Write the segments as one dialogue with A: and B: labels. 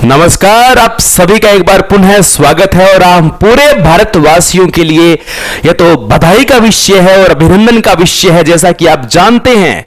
A: नमस्कार, आप सभी का एक बार पुनः स्वागत है। और हम पूरे भारतवासियों के लिए यह तो बधाई का विषय है और अभिनंदन का विषय है। जैसा कि आप जानते हैं,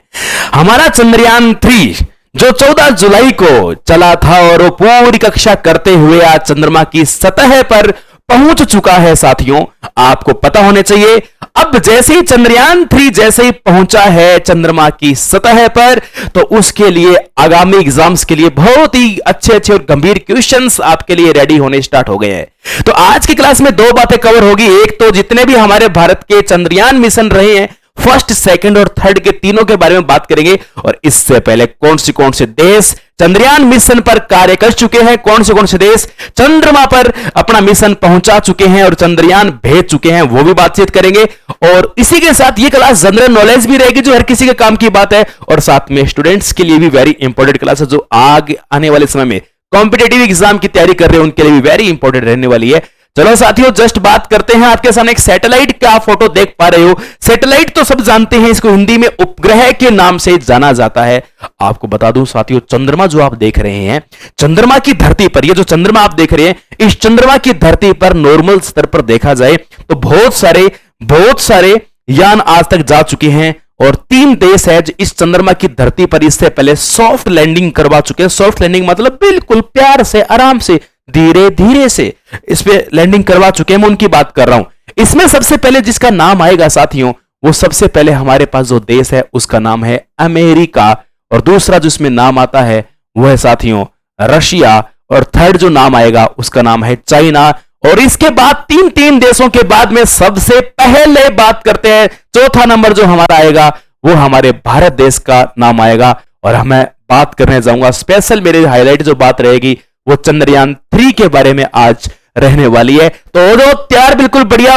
A: हमारा चंद्रयान 3 जो 14 जुलाई को चला था और वो पूरी कक्षा करते हुए आज चंद्रमा की सतह पर पहुंच चुका है। साथियों, आपको पता होने चाहिए, अब जैसे ही चंद्रयान 3 जैसे ही पहुंचा है चंद्रमा की सतह पर, तो उसके लिए आगामी एग्जाम्स के लिए बहुत ही अच्छे और गंभीर क्वेश्चंस आपके लिए रेडी होने स्टार्ट हो गए हैं। तो आज की क्लास में दो बातें कवर होगी। एक तो जितने भी हमारे भारत के चंद्रयान मिशन रहे हैं, फर्स्ट, सेकंड और थर्ड के तीनों के बारे में बात करेंगे। और इससे पहले कौन से देश चंद्रयान मिशन पर कार्य कर चुके हैं, कौन से देश चंद्रमा पर अपना मिशन पहुंचा चुके हैं और चंद्रयान भेज चुके हैं, वो भी बातचीत करेंगे। और इसी के साथ ये क्लास जनरल नॉलेज भी रहेगी, जो हर किसी के काम की बात है, और साथ में स्टूडेंट्स के लिए भी वेरी इंपॉर्टेंट क्लास है, जो आगे आने वाले समय में कॉम्पिटेटिव एग्जाम की तैयारी कर रहे हैं उनके लिए भी वेरी इंपॉर्टेंट रहने वाली है। चलो साथियों, जस्ट बात करते हैं। आपके सामने एक सैटेलाइट का फोटो देख पा रहे हो। सैटेलाइट तो सब जानते हैं, इसको हिंदी में उपग्रह के नाम से जाना जाता है। आपको बता दूं साथियों, चंद्रमा जो आप देख रहे हैं, चंद्रमा की धरती पर, ये जो चंद्रमा आप देख रहे हैं, इस चंद्रमा की धरती पर नॉर्मल स्तर पर देखा जाए तो बहुत सारे यान आज तक जा चुके हैं। और 3 देश है जो इस चंद्रमा की धरती पर इससे पहले सॉफ्ट लैंडिंग करवा चुके हैं। सॉफ्ट लैंडिंग मतलब बिल्कुल प्यार से, आराम से, धीरे धीरे से इस पे लैंडिंग करवा चुके हैं। मैं उनकी बात कर रहा हूं। इसमें सबसे पहले जिसका नाम आएगा साथियों, वो सबसे पहले हमारे पास जो देश है उसका नाम है अमेरिका। और दूसरा जो इसमें नाम आता है वो है साथियों रशिया। और थर्ड जो नाम आएगा उसका नाम है चाइना। और इसके बाद तीन देशों के बाद में सबसे पहले बात करते हैं, चौथा नंबर जो हमारा आएगा वो हमारे भारत देश का नाम आएगा। और मैं बात करने जाऊंगा स्पेशल, मेरी हाईलाइट जो बात रहेगी वो चंद्रयान 3 के बारे में आज रहने वाली है। तो तैयार, बिल्कुल बढ़िया,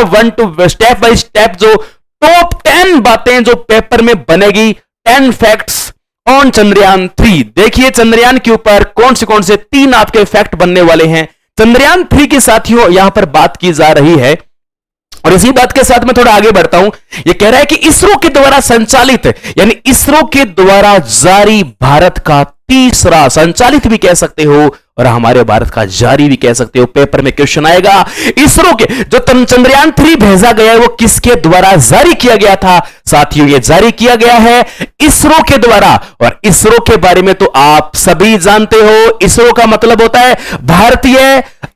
A: स्टेप बाय स्टेप जो टॉप 10 बातें जो पेपर में बनेगी, 10 फैक्ट्स ऑन चंद्रयान 3। देखिए चंद्रयान के ऊपर कौन से 3 आपके फैक्ट बनने वाले हैं चंद्रयान 3 के साथियों, यहां पर बात की जा रही है। और इसी बात के साथ मैं थोड़ा आगे बढ़ता हूं। यह कह रहा है कि इसरो के द्वारा संचालित, यानी इसरो के द्वारा जारी भारत का तीसरा, संचालित भी कह सकते हो और हमारे भारत का जारी भी कह सकते हो। पेपर में क्वेश्चन आएगा, इसरो के जो चंद्रयान 3 भेजा गया है वो किसके द्वारा जारी किया गया था। साथियों, ये जारी किया गया है इसरो के द्वारा। और इसरो के बारे में तो आप सभी जानते हो, इसरो का मतलब होता है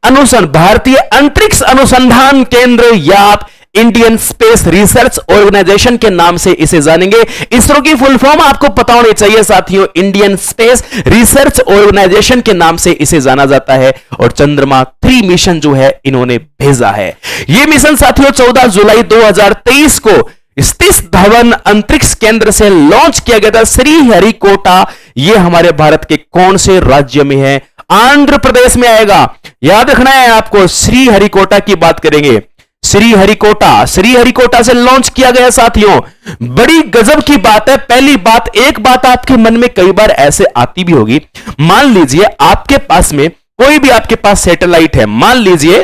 A: भारतीय अंतरिक्ष अनुसंधान केंद्र, या आप इंडियन स्पेस रिसर्च ऑर्गेनाइजेशन के नाम से इसे जानेंगे। इसरो की फुल फॉर्म आपको पता होनी चाहिए साथियों, इंडियन स्पेस रिसर्च ऑर्गेनाइजेशन के नाम से इसे जाना जाता है। और चंद्रमा 3 मिशन जो है इन्होंने भेजा है। यह मिशन साथियों 14 जुलाई 2023 को सतीश धवन अंतरिक्ष केंद्र से लॉन्च किया गया था, श्रीहरिकोटा। यह हमारे भारत के कौन से राज्य में है? आंध्र प्रदेश में आएगा। याद रखना है आपको, श्रीहरिकोटा की बात करेंगे। श्रीहरिकोटा से लॉन्च किया गया साथियों। बड़ी गजब की बात है। पहली बात, एक बात आपके मन में कई बार ऐसे आती भी होगी, मान लीजिए आपके पास में कोई भी आपके पास सैटेलाइट है, मान लीजिए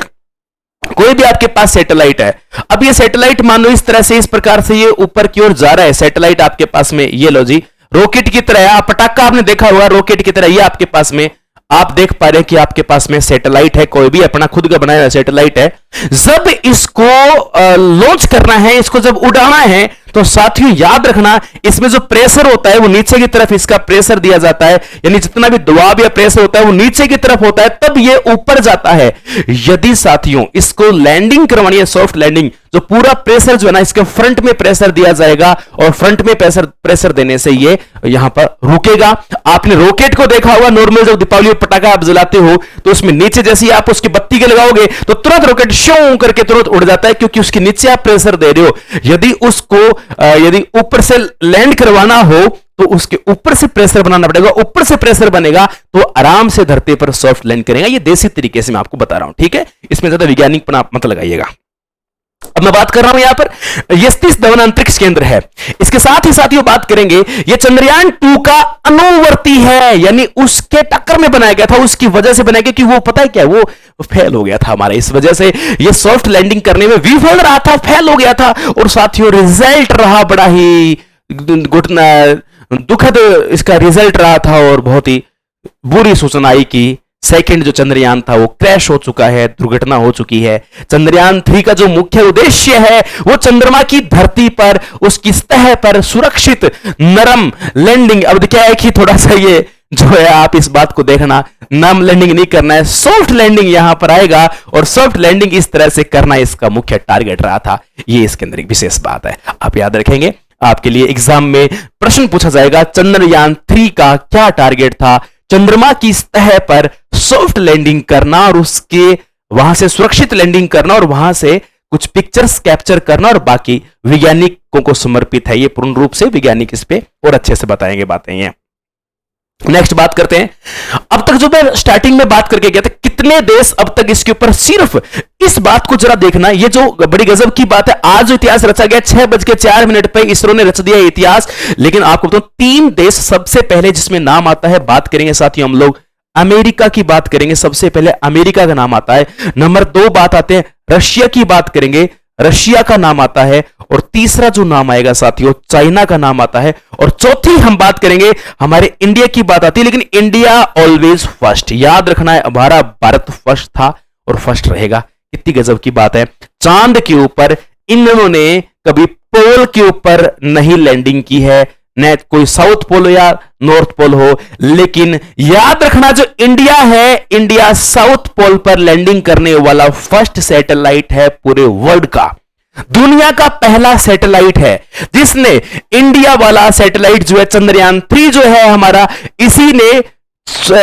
A: कोई भी आपके पास सैटेलाइट है। अब ये सैटेलाइट मान लो इस तरह से, इस प्रकार से ये ऊपर की ओर जा रहा है। सैटेलाइट आपके पास में, ये लो जी, रॉकेट की तरह है। पटाखा आपने देखा होगा, रॉकेट की तरह ये आपके पास में, आप देख पा रहे हैं कि आपके पास में सैटेलाइट है, कोई भी अपना खुद का बनाया हुआ सैटेलाइट है। जब इसको लॉन्च करना है, इसको जब उड़ाना है, तो साथियों याद रखना, इसमें जो प्रेशर होता है वो नीचे की तरफ इसका प्रेशर दिया जाता है, यानी जितना भी दबाव या प्रेशर होता है वो नीचे की तरफ होता है, तब ये ऊपर जाता है। यदि साथियों इसको लैंडिंग करवानी है, सॉफ्ट लैंडिंग, जो पूरा प्रेशर जो है ना इसके फ्रंट में प्रेशर दिया जाएगा और फ्रंट में प्रेशर देने से ये यहां पर रुकेगा। आपने रॉकेट को देखा होगा, नॉर्मल जब दीपावली में पटाखा आप जलाते हो तो उसमें नीचे जैसे ही आप उसकी बत्ती के लगाओगे तो तुरंत रॉकेट शो करके तुरंत उड़ जाता है, क्योंकि उसके नीचे आप प्रेशर दे रहे हो। यदि ऊपर से लैंड करवाना हो तो उसके ऊपर से प्रेशर बनाना पड़ेगा। ऊपर से प्रेशर बनेगा तो आराम से धरती पर सॉफ्ट लैंड करेगा। ये देसी तरीके से मैं आपको बता रहा हूं, ठीक है? इसमें ज्यादा वैज्ञानिक मत लगाइएगा। अब मैं बात कर रहा हूं यहां पर, यह सतीश धवन अंतरिक्ष केंद्र है। इसके साथ ही साथियों बात करेंगे, यह चंद्रयान 2 का अनुवर्ती है, यानी उसके टक्कर में बनाया गया था, उसकी वजह से बनाया गया कि वो पता है क्या, वो फेल हो गया था हमारा। इस वजह से ये सॉफ्ट लैंडिंग करने में विफल रहा था, फेल हो गया था। और साथियों रिजल्ट रहा बड़ा ही दुखद इसका रिजल्ट रहा था और बहुत ही बुरी सूचना आई कि सेकंड जो चंद्रयान था वो क्रैश हो चुका है, दुर्घटना हो चुकी है। चंद्रयान 3 का जो मुख्य उद्देश्य है वो चंद्रमा की धरती पर, उसकी सतह पर सुरक्षित नरम लैंडिंग। अब क्या है कि थोड़ा सा ये जो है, आप इस बात को देखना, नम लैंडिंग नहीं करना है, सॉफ्ट लैंडिंग यहां पर आएगा, और सॉफ्ट लैंडिंग इस तरह से करना इसका मुख्य टारगेट रहा था। ये इसके अंदर एक विशेष बात है, आप याद रखेंगे। आपके लिए एग्जाम में प्रश्न पूछा जाएगा, चंद्रयान 3 का क्या टारगेट था? चंद्रमा की सतह पर सॉफ्ट लैंडिंग करना और उसके वहां से सुरक्षित लैंडिंग करना और वहां से कुछ पिक्चर्स कैप्चर करना, और बाकी वैज्ञानिकों को समर्पित है ये पूर्ण रूप से। वैज्ञानिक इस पे और अच्छे से बताएंगे बातें ये। नेक्स्ट बात करते हैं, अब तक जो मैं स्टार्टिंग में बात करके गया था, कितने देश अब तक इसके ऊपर, सिर्फ इस बात को जरा देखना, ये जो बड़ी गजब की बात है। आज जो इतिहास रचा गया 6:04 पे इसरो ने रच दिया इतिहास, लेकिन आपको बताऊं 3 देश सबसे पहले जिसमें नाम आता है, बात करेंगे साथियों हम लोग अमेरिका की बात करेंगे। सबसे पहले अमेरिका का नाम आता है। नंबर 2 बात आते हैं रशिया की बात करेंगे, रशिया का नाम आता है। और तीसरा जो नाम आएगा साथियों, चाइना का नाम आता है। और चौथी हम बात करेंगे हमारे इंडिया की बात आती है, लेकिन इंडिया ऑलवेज फर्स्ट। याद रखना है, हमारा भारत फर्स्ट था और फर्स्ट रहेगा। कितनी गजब की बात है। चांद के ऊपर इन्होंने कभी पोल के ऊपर नहीं लैंडिंग की है, न कोई साउथ पोल हो या नॉर्थ पोल हो, लेकिन याद रखना जो इंडिया है, इंडिया साउथ पोल पर लैंडिंग करने वाला फर्स्ट सैटेलाइट है पूरे वर्ल्ड का। दुनिया का पहला सैटेलाइट है जिसने, इंडिया वाला सैटेलाइट जो है चंद्रयान 3 जो है हमारा, इसी ने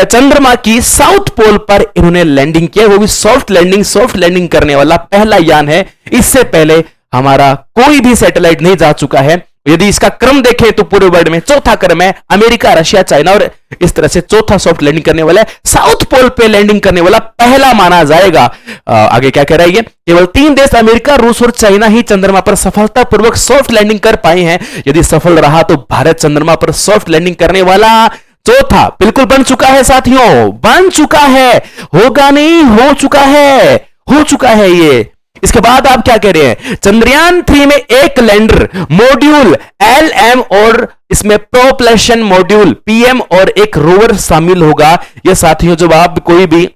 A: चंद्रमा की साउथ पोल पर इन्होंने लैंडिंग किया, वो भी सॉफ्ट लैंडिंग। सॉफ्ट लैंडिंग करने वाला पहला यान है। इससे पहले हमारा कोई भी सैटेलाइट नहीं जा चुका है। यदि इसका क्रम देखें तो पूरे वर्ल्ड में चौथा क्रम है, अमेरिका, रशिया, चाइना, और इस तरह से चौथा सॉफ्ट लैंडिंग करने वाला है। साउथ पोल पे लैंडिंग करने वाला पहला माना जाएगा। आगे क्या कह रहा है ये, केवल 3 देश अमेरिका, रूस और चाइना ही चंद्रमा पर सफलतापूर्वक सॉफ्ट लैंडिंग कर पाए हैं। यदि सफल रहा तो भारत चंद्रमा पर सॉफ्ट लैंडिंग करने वाला चौथा बिल्कुल बन चुका है साथियों, बन चुका है, होगा नहीं, हो चुका है, हो चुका है ये। इसके बाद आप क्या कह रहे हैं, चंद्रयान 3 में एक लैंडर मॉड्यूल LM और इसमें प्रोपल्शन मॉड्यूल PM और एक रोवर शामिल होगा। ये साथियों, जब आप कोई भी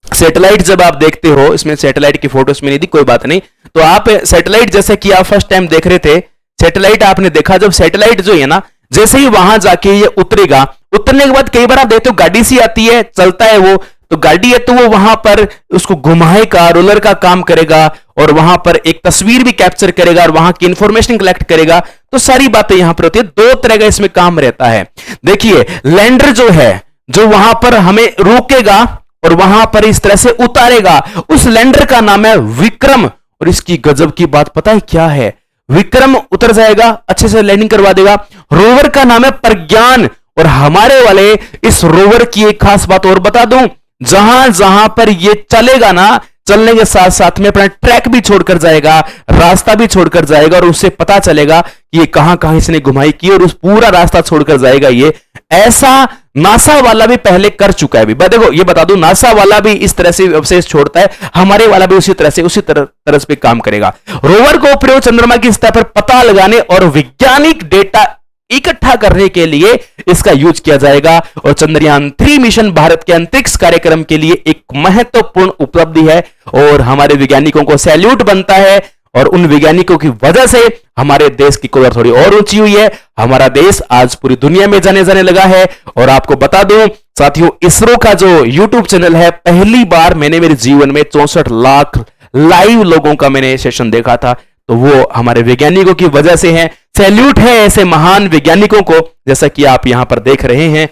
A: सैटेलाइट जब आप देखते हो, इसमें सैटेलाइट की फोटोज में नहीं दी, कोई बात नहीं, तो आप सैटेलाइट जैसे कि आप फर्स्ट टाइम देख रहे थे, सैटेलाइट आपने देखा, जब सैटेलाइट जो है ना, जैसे ही वहां जाके ये उतरेगा, उतरने के बाद कई बार आप देखते हो गाड़ी सी आती है, चलता है वो, तो गाड़ी है तो वो वहां पर उसको घुमाएगा, रोलर का काम करेगा, और वहां पर एक तस्वीर भी कैप्चर करेगा और वहां की इंफॉर्मेशन कलेक्ट करेगा। तो सारी बातें यहां पर होती है। 2 तरह का इसमें काम रहता है। देखिए, लैंडर जो है, जो वहां पर हमें रोकेगा और वहां पर इस तरह से उतारेगा, उस लैंडर का नाम है विक्रम। और इसकी गजब की बात पता है क्या है, विक्रम उतर जाएगा, अच्छे से लैंडिंग करवा देगा। रोवर का नाम है प्रज्ञान। और हमारे वाले इस रोवर की एक खास बात और बता दूं, जहां जहां पर ये चलेगा ना, चलने के साथ साथ में अपना ट्रैक भी छोड़कर जाएगा, रास्ता भी छोड़कर जाएगा, और उससे पता चलेगा कि ये कहां कहां इसने घुमाई की, और उस पूरा रास्ता छोड़कर जाएगा ये। ऐसा नासा वाला भी पहले कर चुका है। भी देखो, ये बता दूं, नासा वाला भी इस तरह से अवशेष छोड़ता है, हमारे वाला भी उसी तरह पे काम करेगा। रोवर को प्रयोग चंद्रमा की सतह पर पता लगाने और वैज्ञानिक डेटा इकट्ठा करने के लिए इसका यूज किया जाएगा। और चंद्रयान 3 मिशन भारत के अंतरिक्ष कार्यक्रम के लिए एक महत्वपूर्ण उपलब्धि है, और हमारे वैज्ञानिकों को सैल्यूट बनता है। और उन वैज्ञानिकों की वजह से हमारे देश की कदर थोड़ी और ऊंची हुई है। हमारा देश आज पूरी दुनिया में जाने लगा है। और आपको बता दूं साथियों, इसरो का जो YouTube चैनल है, पहली बार मैंने मेरे जीवन में 64 लाख लाइव लोगों का मैंने सेशन देखा था, तो वो हमारे वैज्ञानिकों की वजह से है। सैल्यूट है ऐसे महान वैज्ञानिकों को, जैसा कि आप यहां पर देख रहे हैं।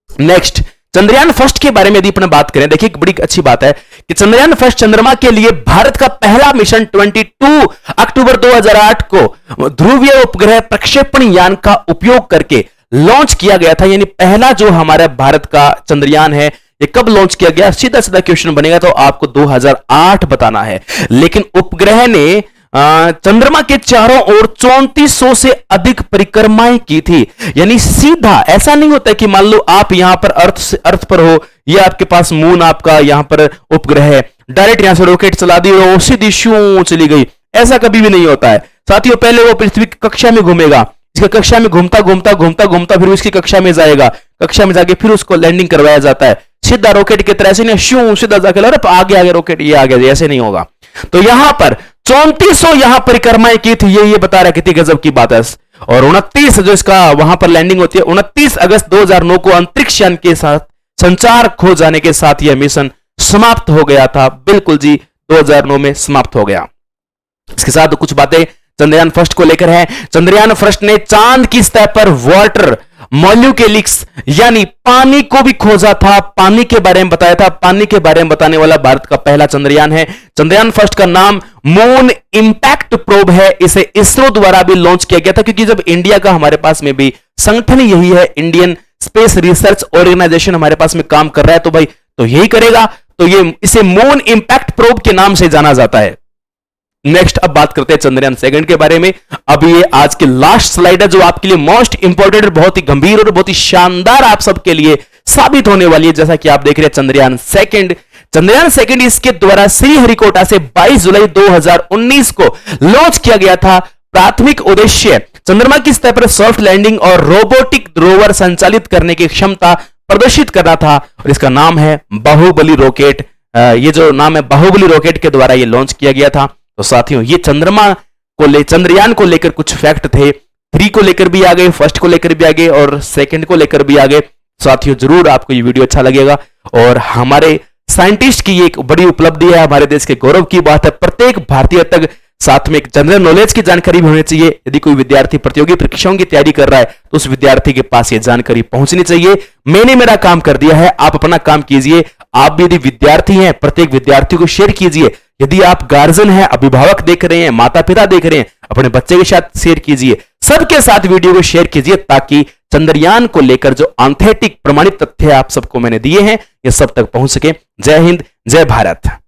A: नेक्स्ट, चंद्रयान फर्स्ट के बारे में यदि अपने बात करें, देखिए एक बड़ी अच्छी बात है कि चंद्रयान फर्स्ट चंद्रमा के लिए भारत का पहला मिशन 22 अक्टूबर 2008 को ध्रुवीय उपग्रह प्रक्षेपण यान का उपयोग करके लॉन्च किया गया था। यानी पहला जो हमारा भारत का चंद्रयान है, ये कब लॉन्च किया गया, सीधा सीधा क्वेश्चन बनेगा तो आपको 2008 बताना है। लेकिन उपग्रह ने चंद्रमा के चारों ओर 3400 से अधिक परिक्रमाएं की थी। यानी सीधा, ऐसा नहीं होता कि मान लो आप यहां पर अर्थ पर हो, ये आपके पास मून आपका यहां पर उपग्रह है, डायरेक्ट यहां से रॉकेट चला दी और सीधी शू चली गई, ऐसा कभी भी नहीं होता है साथियों। पहले वो पृथ्वी की कक्षा में घूमेगा, इसका कक्षा में घूमता घूमता फिर उसकी कक्षा में जाएगा, कक्षा में जाके फिर उसको लैंडिंग करवाया जाता है। सीधा रॉकेट की तरह से नहीं, शू सीधा जाके अरे आगे आगे रॉकेट ये आ गया, ऐसे नहीं होगा। तो यहां पर 3400 यहां परिक्रमाएं की थी, ये बता रहा है कितनी गजब की बात है। और 29 जो इसका वहां पर लैंडिंग होती है, 29 अगस्त 2009 को अंतरिक्ष यान के साथ संचार खो जाने के साथ यह मिशन समाप्त हो गया था। बिल्कुल जी, 2009 में समाप्त हो गया। इसके साथ कुछ बातें चंद्रयान फर्स्ट को लेकर है। चंद्रयान फर्स्ट ने चांद की सतह पर वाटर मॉलिक्यूल्स यानी पानी को भी खोजा था, पानी के बारे में बताया था। पानी के बारे में बताने वाला भारत का पहला चंद्रयान है। चंद्रयान फर्स्ट का नाम मून इंपैक्ट प्रोब है। इसे इसरो द्वारा भी लॉन्च किया गया था, क्योंकि जब इंडिया का हमारे पास में भी संगठन यही है, इंडियन स्पेस रिसर्च ऑर्गेनाइजेशन हमारे पास में काम कर रहा है, तो भाई तो यही करेगा, तो ये इसे मून इंपैक्ट प्रोब के नाम से जाना जाता है। नेक्स्ट अब बात करते हैं चंद्रयान सेकंड के बारे में। अब ये आज की लास्ट स्लाइड है जो आपके लिए मोस्ट इंपॉर्टेंट, बहुत ही गंभीर और बहुत ही शानदार आप सबके लिए साबित होने वाली है। जैसा कि आप देख रहे हैं चंद्रयान सेकंड, चंद्रयान सेकंड इसके द्वारा श्रीहरिकोटा से 22 जुलाई 2019 को लॉन्च किया गया था। प्राथमिक उद्देश्य चंद्रमा की सतह पर सॉफ्ट लैंडिंग और रोबोटिक रोवर संचालित करने की क्षमता प्रदर्शित करना था, और इसका नाम है बाहुबली रॉकेट। ये जो नाम है बाहुबली रॉकेट के द्वारा ये लॉन्च किया गया था। तो साथियों, ये चंद्रयान को लेकर कुछ फैक्ट थे। 3 को लेकर भी आ गए, फर्स्ट को लेकर भी आ गए और सेकंड को लेकर भी आ गए। साथियों, जरूर आपको ये वीडियो अच्छा लगेगा, और हमारे साइंटिस्ट की ये एक बड़ी उपलब्धि है, हमारे देश के गौरव की बात है। प्रत्येक भारतीय तक साथ में जनरल नॉलेज की जानकारी भी होनी चाहिए। यदि कोई विद्यार्थी प्रतियोगी परीक्षाओं की तैयारी कर रहा है तो उस विद्यार्थी के पास ये जानकारी पहुंचनी चाहिए। मैंने मेरा काम कर दिया है, आप अपना काम कीजिए। आप भी यदि विद्यार्थी हैं, प्रत्येक विद्यार्थी को शेयर कीजिए। यदि आप गार्जियन हैं, अभिभावक देख रहे हैं, माता पिता देख रहे हैं, अपने बच्चे के साथ शेयर कीजिए। सबके साथ वीडियो को शेयर कीजिए, ताकि चंद्रयान को लेकर जो ऑथेंटिक प्रमाणित तथ्य आप सबको मैंने दिए हैं, ये सब तक पहुंच सके। जय हिंद, जय भारत।